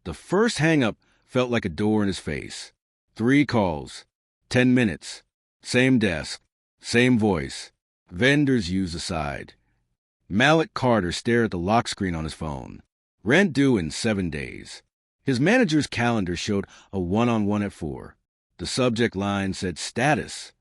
The first hang-up felt like a door in his face. 3 calls, 10 minutes, same desk, same voice. Vendors used aside. Malik Carter stared at the lock screen on his phone. Rent due in 7 days. His manager's calendar showed a one-on-one at 4. The subject line said status.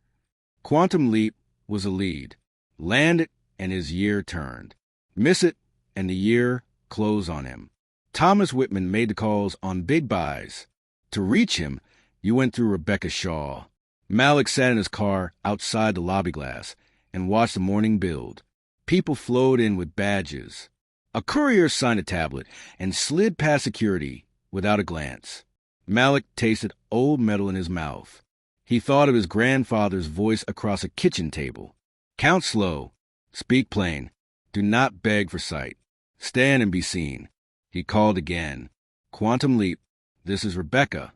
Quantum leap was a lead. Land it, and his year turned. Miss it, and the year closed on him. Thomas Whitman made the calls on big buys. To reach him, you went through Rebecca Shaw. Malik sat in his car outside the lobby glass and watched the morning build. People flowed in with badges. A courier signed a tablet and slid past security without a glance. Malik tasted old metal in his mouth. He thought of his grandfather's voice across a kitchen table. Count slow. Speak plain. Do not beg for sight. Stand and be seen. He called again. Quantum leap. This is Rebecca.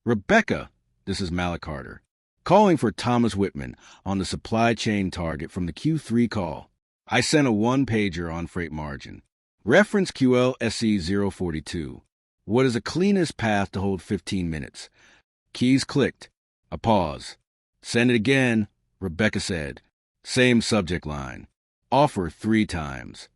Rebecca. This is Malik Carter. Calling for Thomas Whitman on the supply chain target from the Q3 call. I sent a one-pager on freight margin. Reference QLSC 042. What is the cleanest path to hold 15 minutes? Keys clicked. A pause. Send it again, Rebecca said. Same subject line. Offer 3 times.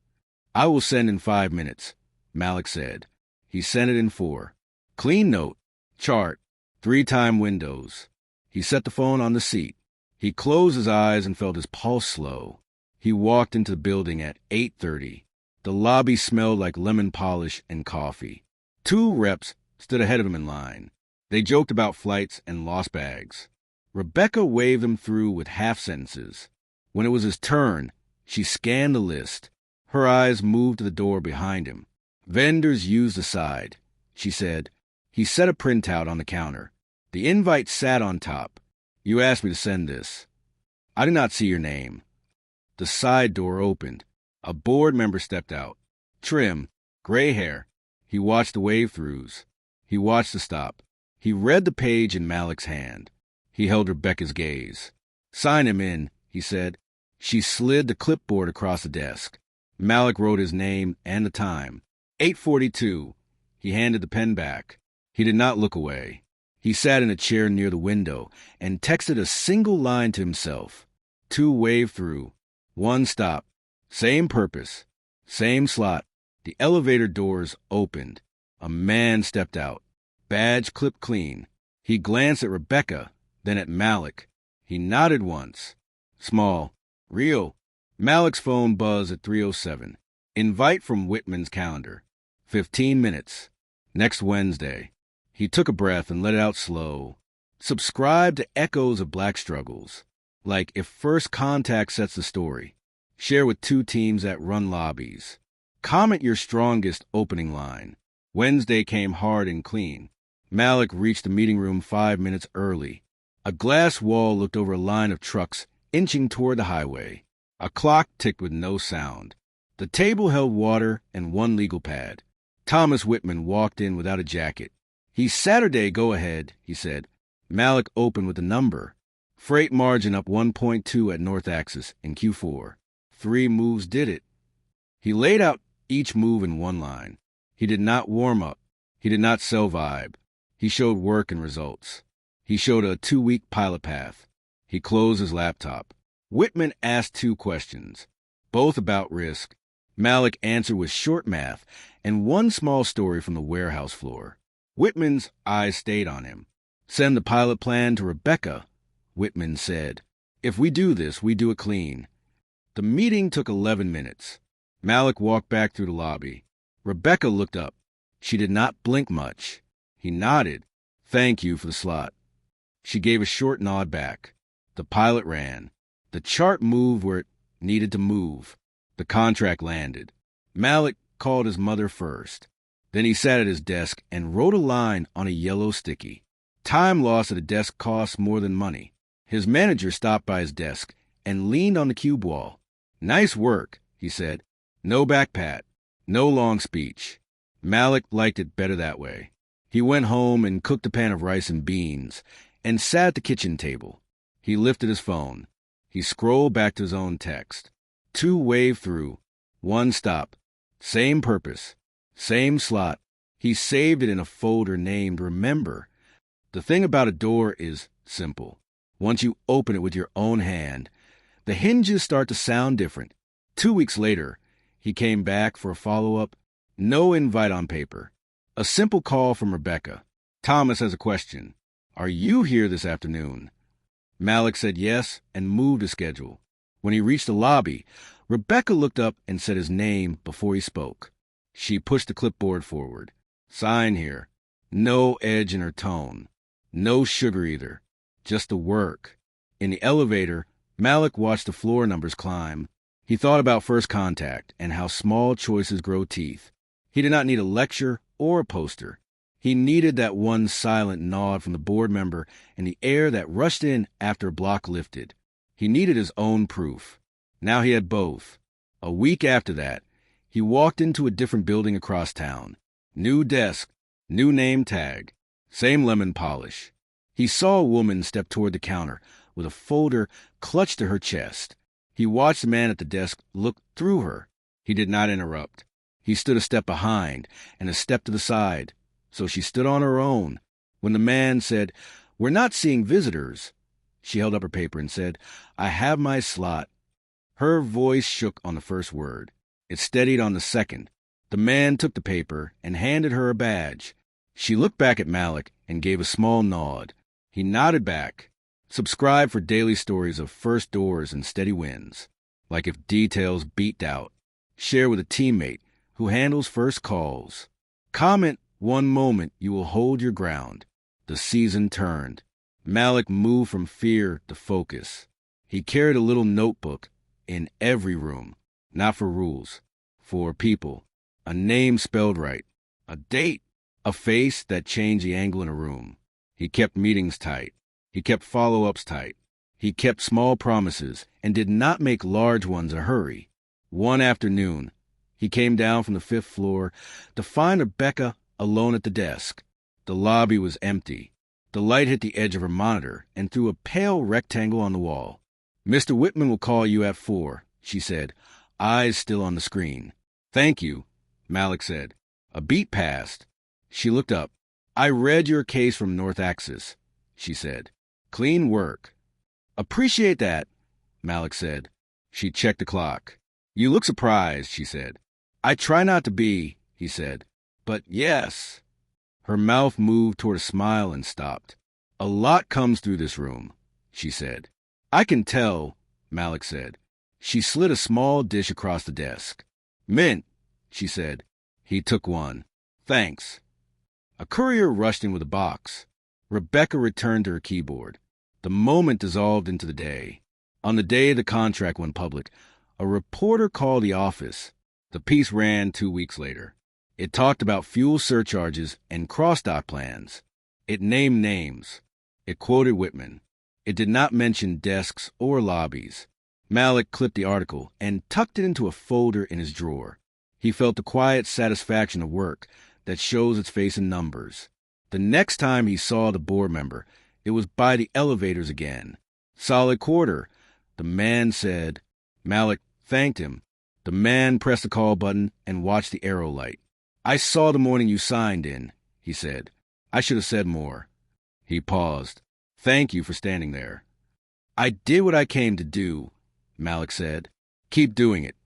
I will send in 5 minutes, Malik said. He sent it in 4. Clean note. Chart. 3-time windows. He set the phone on the seat. He closed his eyes and felt his pulse slow. He walked into the building at 8:30. The lobby smelled like lemon polish and coffee. 2 reps stood ahead of him in line. They joked about flights and lost bags. Rebecca waved them through with half-sentences. When it was his turn, she scanned the list. Her eyes moved to the door behind him. Vendors used the side, she said. He set a printout on the counter. The invite sat on top. You asked me to send this. I did not see your name. The side door opened. A board member stepped out. Trim, gray hair. He watched the wave-throughs. He watched the stop. He read the page in Malik's hand. He held Rebecca's gaze. Sign him in, he said. She slid the clipboard across the desk. Malik wrote his name and the time. 8:42. He handed the pen back. He did not look away. He sat in a chair near the window and texted a single line to himself. 2 wave-through. 1 stop. Same purpose. Same slot. The elevator doors opened. A man stepped out. Badge clipped clean. He glanced at Rebecca, then at Malik. He nodded once. Small. Real. Malik's phone buzzed at 3:07. Invite from Whitman's calendar. 15 minutes. Next Wednesday. He took a breath and let it out slow. Subscribe to Echoes of Black Struggles. Like if First Contact sets the story. Share with 2 teams that run lobbies. Comment your strongest opening line. Wednesday came hard and clean. Malik reached the meeting room 5 minutes early. A glass wall looked over a line of trucks inching toward the highway. A clock ticked with no sound. The table held water and 1 legal pad. Thomas Whitman walked in without a jacket. He's Saturday, go ahead, he said. Malik opened with a number. Freight margin up 1.2 at North Axis in Q4. 3 moves did it. He laid out each move in 1 line. He did not warm up. He did not sell vibe. He showed work and results. He showed a 2-week pilot path. He closed his laptop. Whitman asked 2 questions, both about risk. Malik answered with short math and 1 small story from the warehouse floor. Whitman's eyes stayed on him. Send the pilot plan to Rebecca, Whitman said. If we do this, we do it clean. The meeting took 11 minutes. Malik walked back through the lobby. Rebecca looked up. She did not blink much. He nodded. Thank you for the slot. She gave a short nod back. The pilot ran. The chart moved where it needed to move. The contract landed. Malik called his mother first. Then he sat at his desk and wrote a line on a yellow sticky. Time lost at a desk costs more than money. His manager stopped by his desk and leaned on the cube wall. Nice work, he said. No back pat. No long speech. Malik liked it better that way. He went home and cooked a pan of rice and beans and sat at the kitchen table. He lifted his phone. He scrolled back to his own text. 2 wave through. 1 stop. Same purpose. Same slot. He saved it in a folder named Remember. The thing about a door is simple. Once you open it with your own hand, the hinges start to sound different. 2 weeks later, he came back for a follow-up. No invite on paper. A simple call from Rebecca. Thomas has a question. Are you here this afternoon? Malik said yes and moved his schedule. When he reached the lobby, Rebecca looked up and said his name before he spoke. She pushed the clipboard forward. Sign here. No edge in her tone. No sugar either. Just the work. In the elevator, Malik watched the floor numbers climb. He thought about first contact and how small choices grow teeth. He did not need a lecture or a poster. He needed that one silent nod from the board member and the air that rushed in after a block lifted. He needed his own proof. Now he had both. A week after that, he walked into a different building across town. New desk, new name tag, same lemon polish. He saw a woman step toward the counter with a folder clutched to her chest. He watched the man at the desk look through her. He did not interrupt. He stood a step behind and a step to the side, so she stood on her own. When the man said, "We're not seeing visitors," she held up her paper and said, "I have my slot." Her voice shook on the first word. It steadied on the second. The man took the paper and handed her a badge. She looked back at Malik and gave a small nod. He nodded back. Subscribe for daily stories of first doors and steady wins. Like if details beat out. Share with a teammate who handles first calls. Comment one moment you will hold your ground. The season turned. Malik moved from fear to focus. He carried a little notebook in every room, not for rules, for people. A name spelled right, a date, a face that changed the angle in a room. He kept meetings tight. He kept follow-ups tight. He kept small promises and did not make large ones a hurry. One afternoon, he came down from the 5th floor to find Rebecca alone at the desk. The lobby was empty. The light hit the edge of her monitor and threw a pale rectangle on the wall. "Mr. Whitman will call you at 4, she said, eyes still on the screen. "Thank you," Malik said. A beat passed. She looked up. "I read your case from North Axis," she said. "Clean work." "Appreciate that," Malik said. She checked the clock. "You look surprised," she said. "I try not to be," he said. "But yes." Her mouth moved toward a smile and stopped. "A lot comes through this room," she said. "I can tell," Malik said. She slid a small dish across the desk. "Mint," she said. He took one. "Thanks." A courier rushed in with a box. Rebecca returned to her keyboard. The moment dissolved into the day. On the day the contract went public, a reporter called the office. The piece ran 2 weeks later. It talked about fuel surcharges and cross-dock plans. It named names. It quoted Whitman. It did not mention desks or lobbies. Malik clipped the article and tucked it into a folder in his drawer. He felt the quiet satisfaction of work that shows its face in numbers. The next time he saw the board member, it was by the elevators again. "Solid quarter," the man said. Malik thanked him. The man pressed the call button and watched the arrow light. "I saw the morning you signed in," he said. "I should have said more." He paused. "Thank you for standing there." "I did what I came to do," Malik said. "Keep doing it,"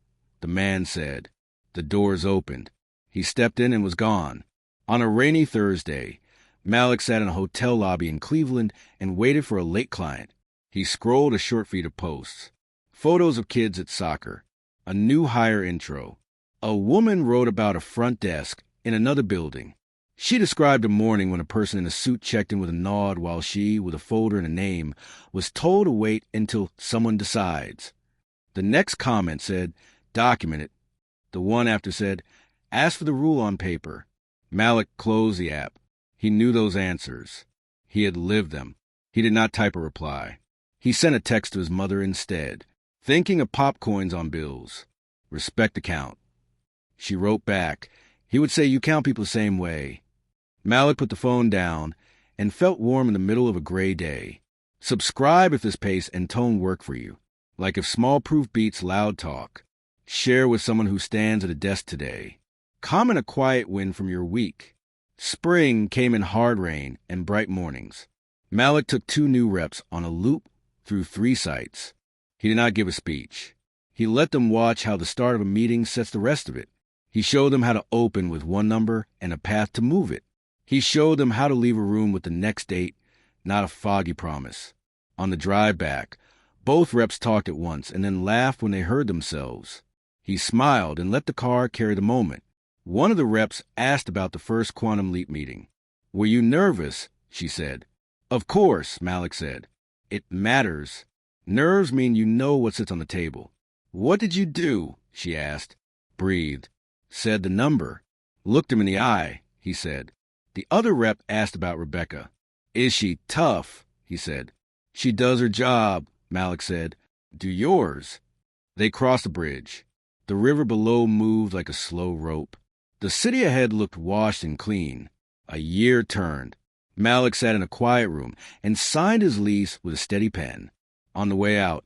the man said. The doors opened. He stepped in and was gone. On a rainy Thursday, Malik sat in a hotel lobby in Cleveland and waited for a late client. He scrolled a short feed of posts. Photos of kids at soccer. A new hire intro. A woman wrote about a front desk in another building. She described a morning when a person in a suit checked in with a nod while she, with a folder and a name, was told to wait until someone decides. The next comment said, "Document it." The one after said, "Ask for the rule on paper." Malik closed the app. He knew those answers. He had lived them. He did not type a reply. He sent a text to his mother instead, thinking of pop coins on bills. "Respect the count." She wrote back. He would say, "You count people the same way." Malik put the phone down and felt warm in the middle of a gray day. Subscribe if this pace and tone work for you. Like if small proof beats loud talk. Share with someone who stands at a desk today. Comment a quiet win from your week. Spring came in hard rain and bright mornings. Malik took 2 new reps on a loop through 3 sites. He did not give a speech. He let them watch how the start of a meeting sets the rest of it. He showed them how to open with one number and a path to move it. He showed them how to leave a room with the next date, not a foggy promise. On the drive back, both reps talked at once and then laughed when they heard themselves. He smiled and let the car carry the moment. One of the reps asked about the first Quantum Leap meeting. "Were you nervous?" she said. "Of course," Malik said. "It matters. Nerves mean you know what sits on the table." "What did you do?" she asked. Breathed. Said the number. Looked him in the eye, he said. The other rep asked about Rebecca. "Is she tough?" he said. "She does her job," Malik said. "Do yours." They crossed the bridge. The river below moved like a slow rope. The city ahead looked washed and clean. A year turned. Malik sat in a quiet room and signed his lease with a steady pen. On the way out,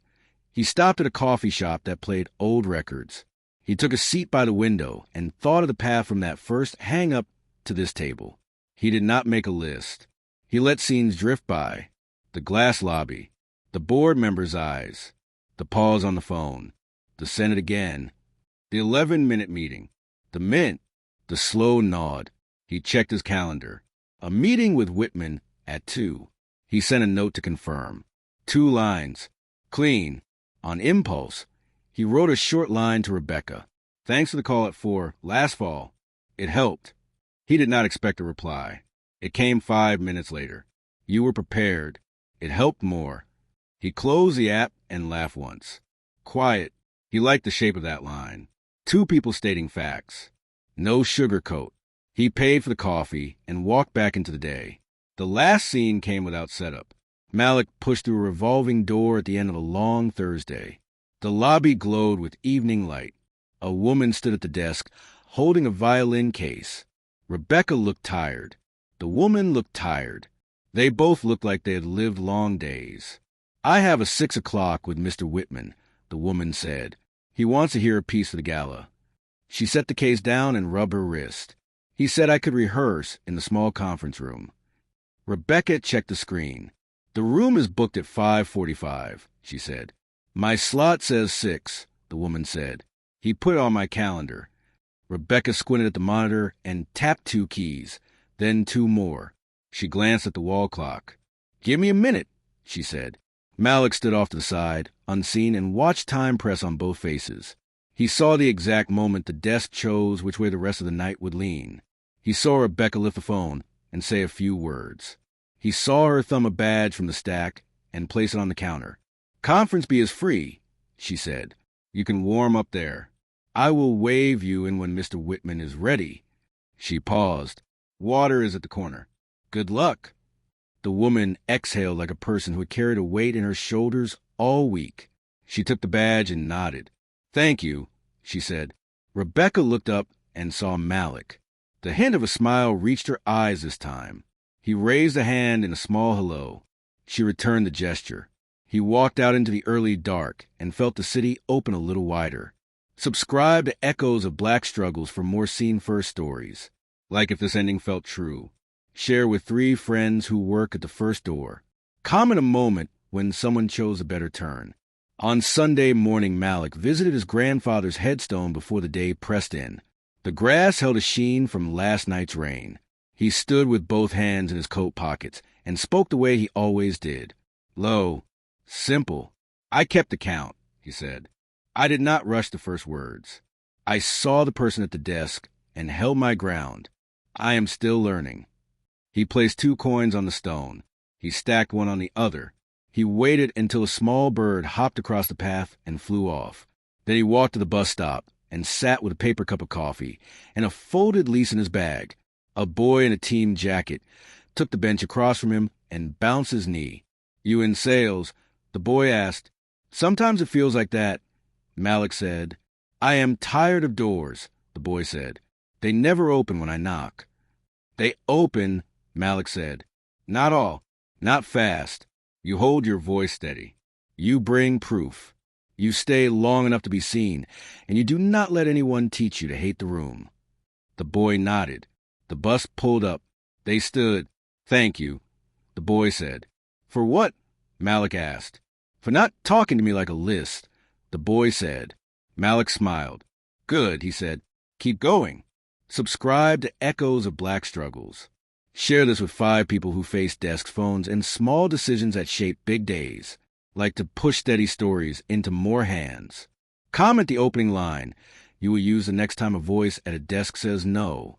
he stopped at a coffee shop that played old records. He took a seat by the window and thought of the path from that first hang-up to this table. He did not make a list. He let scenes drift by. The glass lobby, the board members' eyes, the pause on the phone, the Senate again, the 11-minute meeting, the mint, the slow nod. He checked his calendar. A meeting with Whitman at 2. He sent a note to confirm. 2 lines. Clean. On impulse, he wrote a short line to Rebecca. "Thanks for the call at 4 last fall. It helped." He did not expect a reply. It came 5 minutes later. "You were prepared. It helped more." He closed the app and laughed once. Quiet. He liked the shape of that line. 2 people stating facts. No sugarcoat. He paid for the coffee and walked back into the day. The last scene came without setup. Malik pushed through a revolving door at the end of a long Thursday. The lobby glowed with evening light. A woman stood at the desk, holding a violin case. Rebecca looked tired. The woman looked tired. They both looked like they had lived long days. "I have a 6 o'clock with Mr. Whitman," the woman said. "He wants to hear a piece for the gala." She set the case down and rubbed her wrist. "He said I could rehearse in the small conference room." Rebecca checked the screen. "The room is booked at 5:45, she said. "My slot says 6, the woman said. He put it on my calendar. Rebecca squinted at the monitor and tapped 2 keys, then 2 more. She glanced at the wall clock. "Give me a minute," she said. Malik stood off to the side, unseen, and watched time press on both faces. He saw the exact moment the desk chose which way the rest of the night would lean. He saw Rebecca lift the phone and say a few words. He saw her thumb a badge from the stack and place it on the counter. "Conference B is free," she said. "You can warm up there. I will wave you in when Mr. Whitman is ready." She paused. "Water is at the corner. Good luck." The woman exhaled like a person who had carried a weight in her shoulders all week. She took the badge and nodded. "Thank you," she said. Rebecca looked up and saw Malik. The hint of a smile reached her eyes this time. He raised a hand in a small hello. She returned the gesture. He walked out into the early dark and felt the city open a little wider. Subscribe to Echoes of Black Struggles for more scene-first stories. Like if this ending felt true. Share with 3 friends who work at the first door. Comment a moment when someone chose a better turn. On Sunday morning, Malik visited his grandfather's headstone before the day pressed in. The grass held a sheen from last night's rain. He stood with both hands in his coat pockets and spoke the way he always did. Low. Simple. "I kept account," he said. "I did not rush the first words. I saw the person at the desk and held my ground. I am still learning." He placed 2 coins on the stone. He stacked one on the other. He waited until a small bird hopped across the path and flew off. Then he walked to the bus stop and sat with a paper cup of coffee and a folded lease in his bag. A boy in a team jacket took the bench across from him and bounced his knee. "You in sales?" the boy asked. "Sometimes it feels like that," Malik said. "I am tired of doors," the boy said. "They never open when I knock." "They open," Malik said. "Not all. Not fast. You hold your voice steady. You bring proof. You stay long enough to be seen, and you do not let anyone teach you to hate the room." The boy nodded. The bus pulled up. They stood. "Thank you," the boy said. "For what?" Malik asked. "For not talking to me like a list," the boy said. Malik smiled. "Good," he said. "Keep going." Subscribe to Echoes of Black Struggles. Share this with 5 people who face desk phones and small decisions that shape big days, like to push steady stories into more hands. Comment the opening line you will use the next time a voice at a desk says no.